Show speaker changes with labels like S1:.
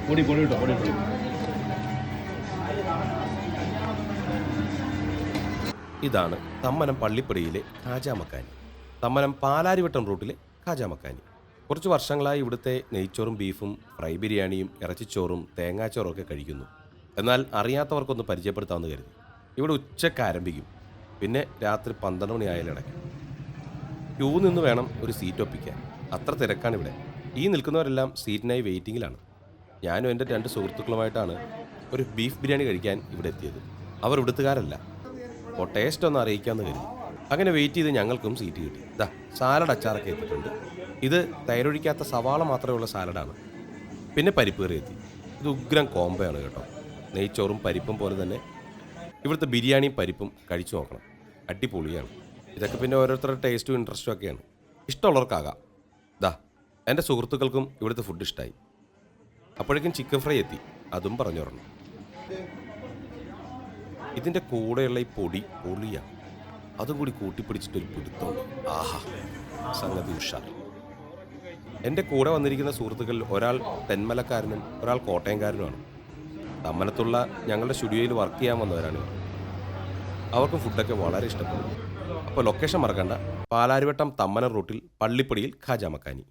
S1: പൊടി പൊടി കിട്ടോ പൊടി പൊടി.
S2: ഇതാണ് തമ്മനം പള്ളിപ്പടിയിലെ ഖാജാ മക്കാനി. തമ്മനം പാലാരിവട്ടം റൂട്ടിലെ ഖാജാ മക്കാനി. കുറച്ച് വർഷങ്ങളായി ഇവിടുത്തെ നെയ്ച്ചോറും ബീഫും ഫ്രൈ ബിരിയാണിയും ഇറച്ചിച്ചോറും തേങ്ങാച്ചോറും ഒക്കെ കഴിക്കുന്നു. എന്നാൽ അറിയാത്തവർക്കൊന്ന് പരിചയപ്പെടുത്താമെന്ന് കരുതി. ഇവിടെ ഉച്ചയ്ക്ക് ആരംഭിക്കും, പിന്നെ രാത്രി 12 മണി ആയാലടയ്ക്കും. ക്യൂ നിന്ന് വേണം ഒരു സീറ്റ് ഒപ്പിക്കാൻ. അത്ര തിരക്കാണ് ഇവിടെ. ഈ നിൽക്കുന്നവരെല്ലാം സീറ്റിനായി വെയിറ്റിങ്ങിലാണ്. ഞാനും എൻ്റെ 2 സുഹൃത്തുക്കളുമായിട്ടാണ് ഒരു ബീഫ് ബിരിയാണി കഴിക്കാൻ ഇവിടെ എത്തിയത്. അവർ ഇവിടുത്തുകാരല്ല. അപ്പോൾ ടേസ്റ്റ് ഒന്ന് അറിയിക്കാമെന്ന് കരുതി. അങ്ങനെ വെയിറ്റ് ചെയ്ത് ഞങ്ങൾക്കും സീറ്റ് കിട്ടി. ഇതാ സാലഡ് അച്ചാറൊക്കെ എത്തിയിട്ടുണ്ട്. ഇത് തൈരൊഴിക്കാത്ത സവാള മാത്രമുള്ള സാലഡാണ്. പിന്നെ പരിപ്പ് കറി എത്തി. ഇത് ഉഗ്രം കോംബോയാണ് കേട്ടോ. നെയ്ച്ചോറും പരിപ്പും പോലെ തന്നെ ഇവിടുത്തെ ബിരിയാണിയും പരിപ്പും കഴിച്ചു നോക്കണം. അടിപൊളിയാണ്. ഇതൊക്കെ പിന്നെ ഓരോരുത്തരുടെ ടേസ്റ്റും ഇൻട്രസ്റ്റും ഒക്കെയാണ്. ഇഷ്ടമുള്ളവർക്കാകാം. ദാ എൻ്റെ സുഹൃത്തുക്കൾക്കും ഇവിടുത്തെ ഫുഡ് ഇഷ്ടമായി. അപ്പോഴേക്കും ചിക്കൻ ഫ്രൈ എത്തി. അതും പറഞ്ഞു തരണം. ഇതിൻ്റെ കൂടെയുള്ള ഈ പൊടി പൊളിയാണ്. അതും കൂടി കൂട്ടിപ്പിടിച്ചിട്ടൊരു പിടുത്തമുണ്ട്. ആഹാ, സംഗതി ഉഷാർ. എൻ്റെ കൂടെ വന്നിരിക്കുന്ന സുഹൃത്തുക്കളിൽ ഒരാൾ തെന്മലക്കാരനും ഒരാൾ കോട്ടയംകാരനുമാണ്. തമ്മനത്തുള്ള ഞങ്ങളുടെ സ്റ്റുഡിയോയിൽ വർക്ക് ചെയ്യാൻ വന്നവരാണ്. അവർക്കും ഫുഡൊക്കെ വളരെ ഇഷ്ടപ്പെടും. അപ്പോൾ ലൊക്കേഷൻ മറക്കണ്ട. പാലാരിവട്ടം തമ്മനം റൂട്ടിൽ പള്ളിപ്പടിയിൽ ഖാജാ മക്കാനി.